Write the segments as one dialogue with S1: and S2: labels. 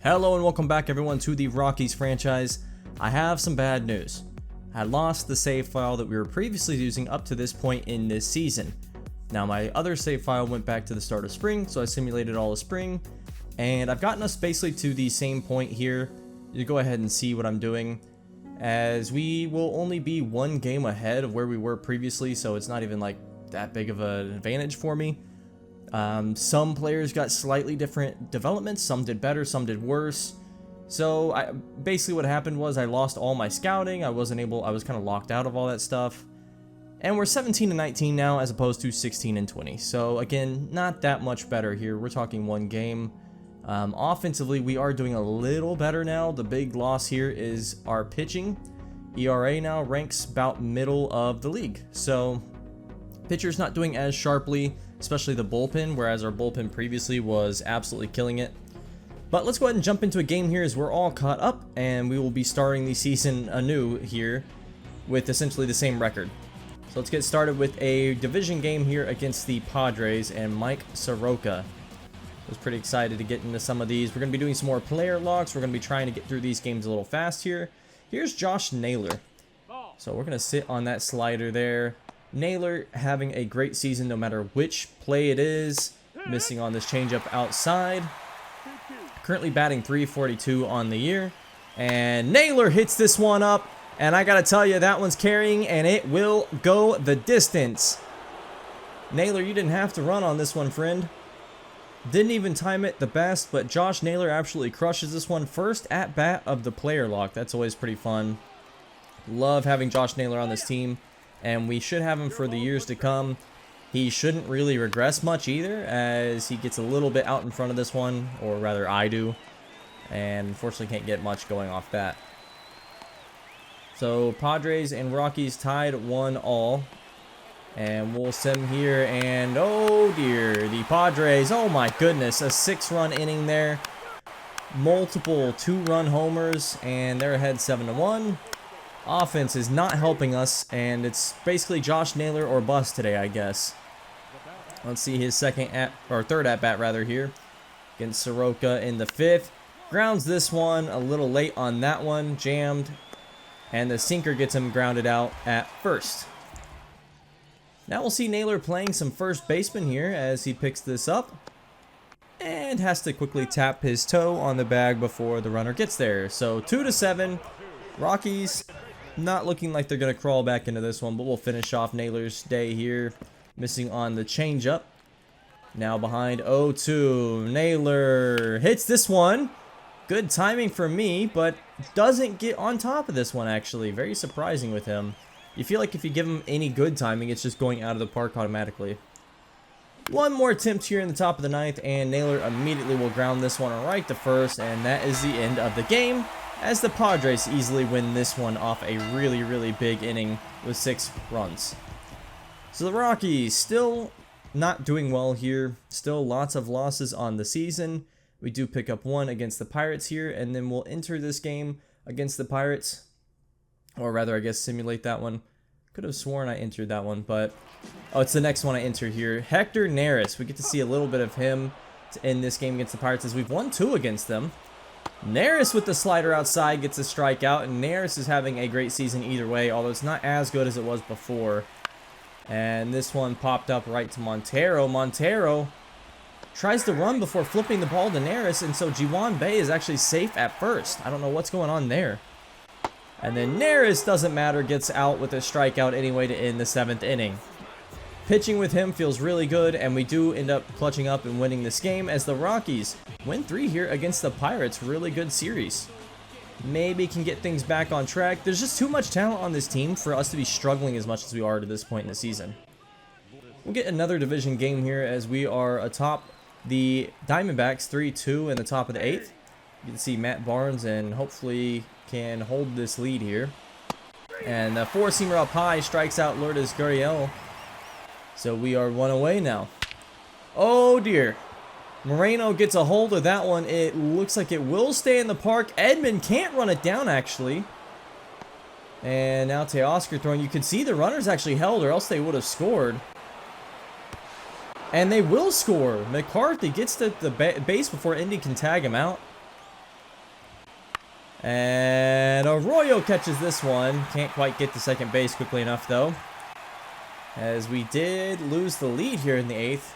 S1: Hello and welcome back everyone to the Rockies franchise. I have some bad news. I lost the save file that we were previously using up to this point in this season. Now my other save file went back to the start of spring, so I simulated all of spring, and I've gotten us basically to the same point here. You go ahead and see what I'm doing, as we will only be one game ahead of where we were previously, so it's not even like that big of an advantage for me. Some players got slightly different developments, some did better, some did worse. So basically what happened was I lost all my scouting. I was kind of locked out of all that stuff. And we're 17 and 19 now as opposed to 16 and 20. So again, not that much better here. We're talking one game. Offensively, we are doing a little better now. The big loss here is our pitching. ERA now ranks about middle of the league. So pitcher's not doing as sharply, especially the bullpen, whereas our bullpen previously was absolutely killing it. But let's go ahead and jump into a game here as we're all caught up, and we will be starting the season anew here with essentially the same record. So let's get started with a division game here against the Padres and Mike Soroka. I was pretty excited to get into some of these. We're going to be doing some more player logs. We're going to be trying to get through these games a little fast here. Here's Josh Naylor. So we're going to sit on that slider there. Naylor having a great season no matter which play it is. Missing on this changeup outside. Currently batting .342 on the year. And Naylor hits this one up. And I gotta tell you, that one's carrying and it will go the distance. Naylor, you didn't have to run on this one, friend. Didn't even time it the best, but Josh Naylor absolutely crushes this one. First at bat of the player lock. That's always pretty fun. Love having Josh Naylor on this team. And we should have him for the years to come. He shouldn't really regress much either, as he gets a little bit out in front of this one, or rather I do. And unfortunately can't get much going off that. So Padres and Rockies tied 1-1. And we'll send here, and oh dear, the Padres, oh my goodness, a 6-run inning there. Multiple 2-run homers, and they're ahead 7-1. Offense is not helping us, and it's basically Josh Naylor or bust today, I guess. Let's see his third at bat rather here against Soroka in the 5th. Grounds this one a little late on that one, jammed, and the sinker gets him grounded out at first. Now we'll see Naylor playing some first baseman here as he picks this up and has to quickly tap his toe on the bag before the runner gets there. So 2-7, Rockies. Not looking like they're going to crawl back into this one, but we'll finish off Naylor's day here. Missing on the changeup. Now behind 0-2. Naylor hits this one. Good timing for me, but doesn't get on top of this one, actually. Very surprising with him. You feel like if you give him any good timing, it's just going out of the park automatically. One more attempt here in the top of the 9th, and Naylor immediately will ground this one right to first, and that is the end of the game, as the Padres easily win this one off a really, really big inning with 6 runs. So the Rockies still not doing well here. Still lots of losses on the season. We do pick up one against the Pirates here, and then we'll enter this game against the Pirates. Or rather, I guess, simulate that one. Could have sworn I entered that one, but... oh, it's the next one I enter here. Hector Neris. We get to see a little bit of him in this game against the Pirates, as we've won 2 against them. Neris with the slider outside gets a strikeout, and Neris is having a great season either way, although it's not as good as it was before. And this one popped up right to Montero. Montero tries to run before flipping the ball to Neris, and so Jiwan Bay is actually safe at first. I don't know what's going on there. And then Neris, doesn't matter, gets out with a strikeout anyway to end the 7th inning. Pitching with him feels really good, and we do end up clutching up and winning this game as the Rockies win 3 here against the Pirates. Really good series. Maybe can get things back on track. There's just too much talent on this team for us to be struggling as much as we are to this point in the season. We'll get another division game here as we are atop the Diamondbacks 3-2 in the top of the 8th. You can see Matt Barnes and hopefully can hold this lead here. And the 4-seamer up high strikes out Lourdes Gurriel. So we are 1 away now. Oh dear. Moreno gets a hold of that one. It looks like it will stay in the park. Edman can't run it down, actually. And now Teoscar throwing. You can see the runners actually held, or else they would have scored. And they will score. McCarthy gets to the base before Indy can tag him out. And Arroyo catches this one. Can't quite get to second base quickly enough, though, as we did lose the lead here in the 8th.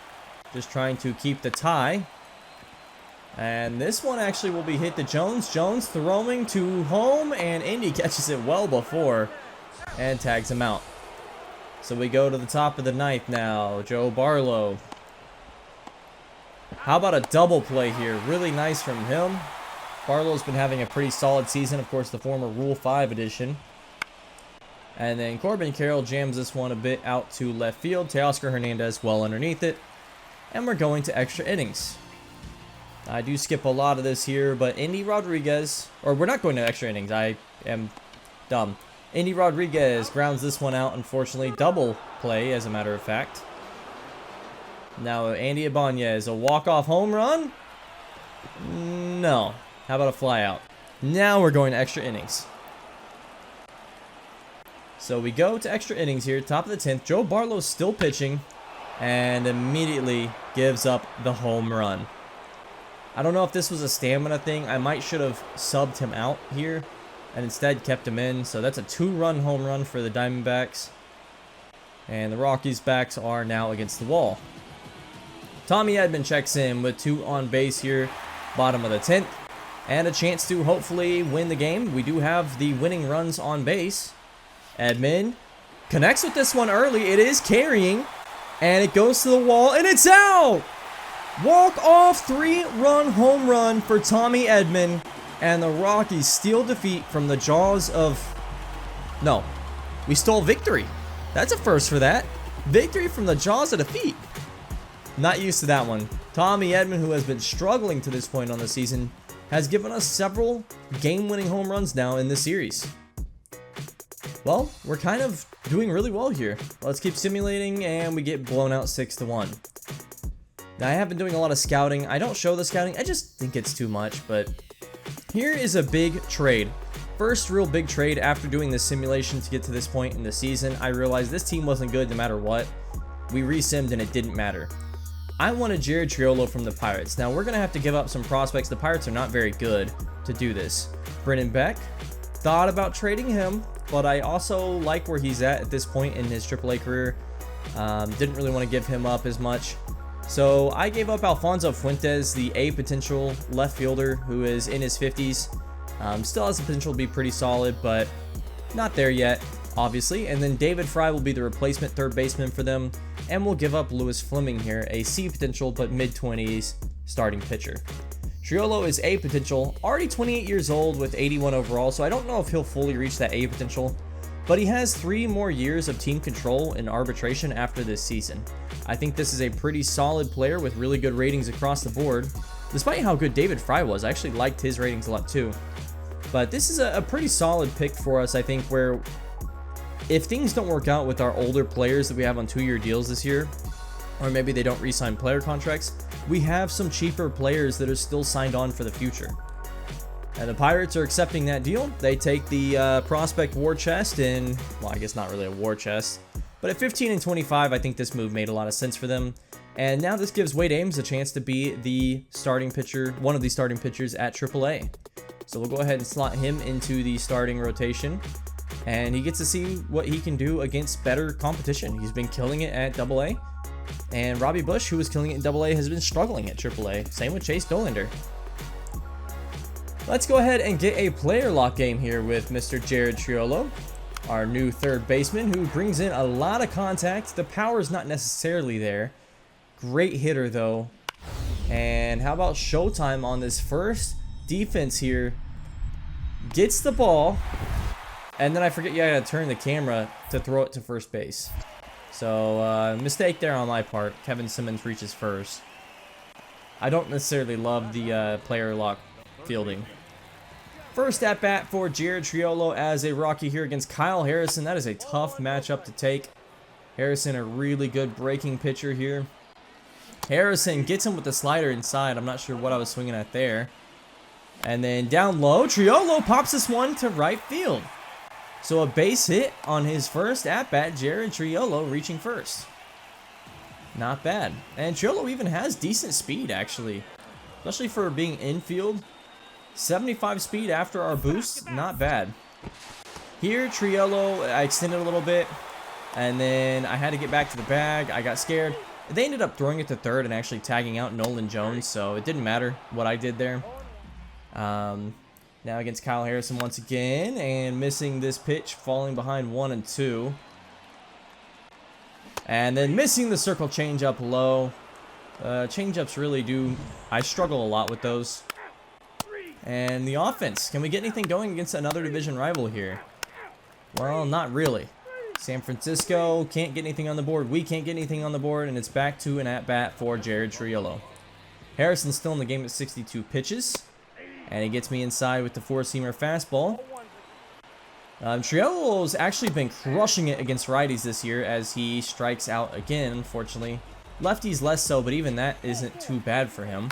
S1: Just trying to keep the tie. And this one actually will be hit to Jones. Jones throwing to home, and Indy catches it well before and tags him out. So we go to the top of the 9th now. Joe Barlow. How about a double play here? Really nice from him. Barlow's been having a pretty solid season. Of course, the former Rule 5 edition. And then Corbin Carroll jams this one a bit out to left field. Teoscar Hernandez well underneath it. And we're going to extra innings. I do skip a lot of this here, but Indy Rodriguez, or we're not going to extra innings. I am dumb. Indy Rodriguez grounds this one out, unfortunately. Double play, as a matter of fact. Now, Andy Ibanez, a walk-off home run? No. How about a fly out? Now we're going to extra innings. So we go to extra innings here, top of the 10th. Joe Barlow's still pitching and immediately gives up the home run. I don't know if this was a stamina thing. I might should have subbed him out here and instead kept him in. So that's a 2-run home run for the Diamondbacks. And the Rockies' backs are now against the wall. Tommy Edman checks in with 2 on base here, bottom of the 10th. And a chance to hopefully win the game. We do have the winning runs on base. Edman connects with this one early. It is carrying. And it goes to the wall. And it's out! Walk-off 3-run home run for Tommy Edman. And the Rockies steal defeat from the jaws of... No. We stole victory. That's a first for that. Victory from the jaws of defeat. Not used to that one. Tommy Edman, who has been struggling to this point on the season, has given us several game-winning home runs now in this series. Well, we're kind of doing really well here. Let's keep simulating, and we get blown out 6-1. Now, I have been doing a lot of scouting. I don't show the scouting. I just think it's too much, but here is a big trade. First real big trade after doing this simulation to get to this point in the season. I realized this team wasn't good no matter what. We resimmed, and it didn't matter. I wanted Jared Triolo from the Pirates. Now, we're going to have to give up some prospects. The Pirates are not very good to do this. Brennan Beck, thought about trading him, but I also like where he's at this point in his AAA career. Didn't really want to give him up as much. So I gave up Alfonso Fuentes, the A potential left fielder who is in his 50s. Still has the potential to be pretty solid, but not there yet, obviously. And then David Fry will be the replacement third baseman for them. And we'll give up Lewis Fleming here, a C potential but mid-20s starting pitcher. Triolo is A potential, already 28 years old with 81 overall, so I don't know if he'll fully reach that A potential, but he has 3 more years of team control and arbitration after this season. I think this is a pretty solid player with really good ratings across the board. Despite how good David Fry was, I actually liked his ratings a lot too. But this is a pretty solid pick for us, I think, where if things don't work out with our older players that we have on 2-year deals this year, or maybe they don't re-sign player contracts, we have some cheaper players that are still signed on for the future. And the Pirates are accepting that deal. They take the prospect war chest in, well, I guess not really a war chest, but at 15 and 25, I think this move made a lot of sense for them. And now this gives Wade Ames a chance to be the starting pitcher, one of the starting pitchers at AAA. So we'll go ahead and slot him into the starting rotation. And he gets to see what he can do against better competition. He's been killing it at AA. And Robbie Bush, who was killing it in AA, has been struggling at AAA. Same with Chase Dollander. Let's go ahead and get a player lock game here with Mr. Jared Triolo, our new third baseman, who brings in a lot of contact. The power is not necessarily there. Great hitter, though. And how about showtime on this first defense here? Gets the ball. And then I forget you gotta turn the camera to throw it to first base. So, mistake there on my part. Kevin Simmons reaches first. I don't necessarily love the player lock fielding. First at bat for Jared Triolo as a Rocky here against Kyle Harrison. That is a tough matchup to take. Harrison, a really good breaking pitcher here. Harrison gets him with the slider inside. I'm not sure what I was swinging at there. And then down low, Triolo pops this one to right field. So a base hit on his first at-bat, Jared Triolo reaching first. Not bad. And Triolo even has decent speed, actually. Especially for being infield. 75 speed after our boost, not bad. Here, Triolo, I extended a little bit, and then I had to get back to the bag. I got scared. They ended up throwing it to third and actually tagging out Nolan Jones, so it didn't matter what I did there. Now against Kyle Harrison once again, and missing this pitch, falling behind 1 and 2. And then missing the circle changeup low. Changeups really do, I struggle a lot with those. And the offense, can we get anything going against another division rival here? Well, not really. San Francisco can't get anything on the board. We can't get anything on the board, and it's back to an at-bat for Jared Triolo. Harrison's still in the game at 62 pitches, and he gets me inside with the four-seamer fastball. Triolo's actually been crushing it against righties this year as he strikes out again, unfortunately. Lefties less so, but even that isn't too bad for him.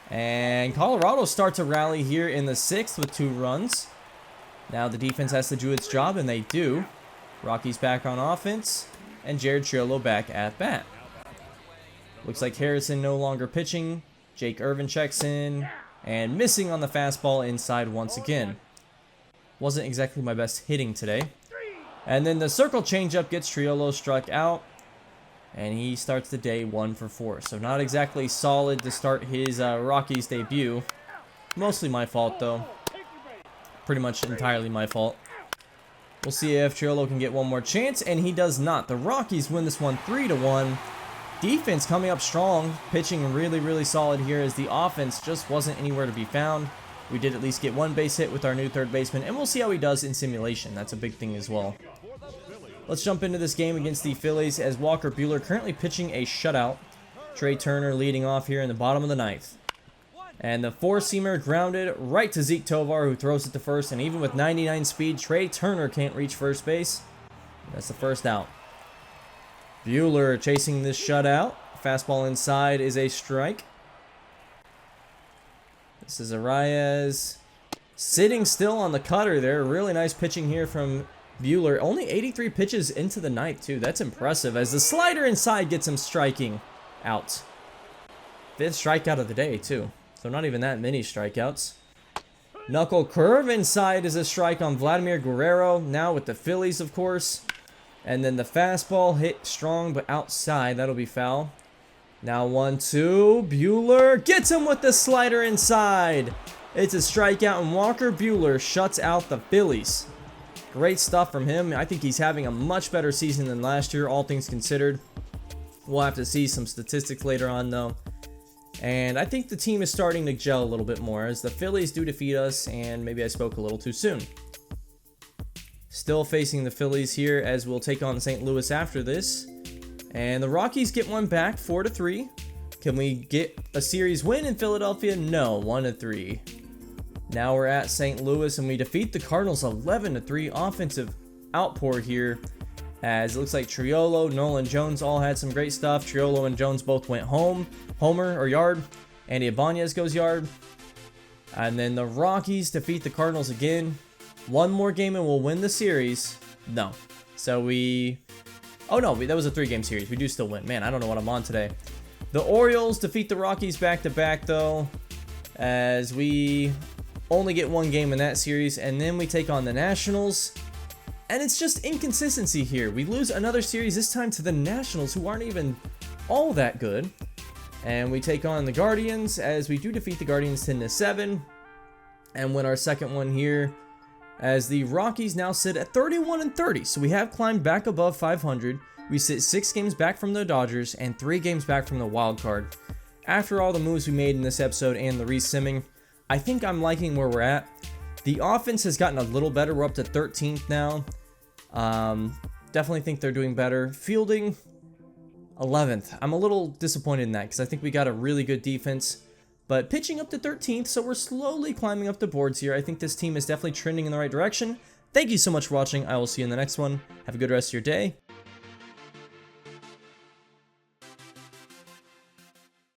S1: And Colorado starts a rally here in the 6th with 2 runs. Now the defense has to do its job, and they do. Rockies back on offense, and Jared Triolo back at bat. Looks like Harrison no longer pitching. Jake Irvin checks in, and missing on the fastball inside once again. Wasn't exactly my best hitting today. And then the circle changeup gets Triolo struck out, and he starts the day 1 for 4. So not exactly solid to start his Rockies debut. Mostly my fault though. Pretty much entirely my fault. We'll see if Triolo can get one more chance, and he does not. The Rockies win this one 3-1. Defense coming up strong, pitching really, really solid here as the offense just wasn't anywhere to be found. We did at least get 1 base hit with our new third baseman, and we'll see how he does in simulation. That's a big thing as well. Let's jump into this game against the Phillies as Walker Buehler currently pitching a shutout. Trey Turner leading off here in the bottom of the 9th. And the four-seamer grounded right to Zeke Tovar, who throws it to first. And even with 99 speed, Trey Turner can't reach first base. That's the first out. Buehler chasing this shutout. Fastball inside is a strike. This is Arias sitting still on the cutter there. Really nice pitching here from Buehler. Only 83 pitches into the 9th, too. That's impressive as the slider inside gets him striking out. 5th strikeout of the day, too. So not even that many strikeouts. Knuckle curve inside is a strike on Vladimir Guerrero. Now with the Phillies, of course. And then the fastball hit strong, but outside. That'll be foul. Now 1-2. Buehler gets him with the slider inside. It's a strikeout, and Walker Buehler shuts out the Phillies. Great stuff from him. I think he's having a much better season than last year, all things considered. We'll have to see some statistics later on, though. And I think the team is starting to gel a little bit more as the Phillies do defeat us, and maybe I spoke a little too soon. Still facing the Phillies here as we'll take on St. Louis after this. And the Rockies get one back, 4-3. Can we get a series win in Philadelphia? No, 1-3. Now we're at St. Louis and we defeat the Cardinals 11-3. Offensive outpour here as it looks like Triolo, Nolan Jones all had some great stuff. Triolo and Jones both went homer or yard. Andy Ibanez goes yard. And then the Rockies defeat the Cardinals again. One more game and we'll win the series. No. So oh no, that was a 3-game series. We do still win. Man, I don't know what I'm on today. The Orioles defeat the Rockies back-to-back though, as we only get 1 game in that series, and then we take on the Nationals. And it's just inconsistency here. We lose another series, this time to the Nationals, who aren't even all that good. And we take on the Guardians, as we do defeat the Guardians 10-7, and win our second one here, as the Rockies now sit at 31-30. So we have climbed back above 500. We sit 6 games back from the Dodgers and 3 games back from the wild card. After all the moves we made in this episode and the re-simming, I think I'm liking where we're at. The offense has gotten a little better. We're up to 13th now. Definitely think they're doing better. Fielding, 11th. I'm a little disappointed in that because I think we got a really good defense. But pitching up to 13th, so we're slowly climbing up the boards here. I think this team is definitely trending in the right direction. Thank you so much for watching. I will see you in the next one. Have a good rest of your day.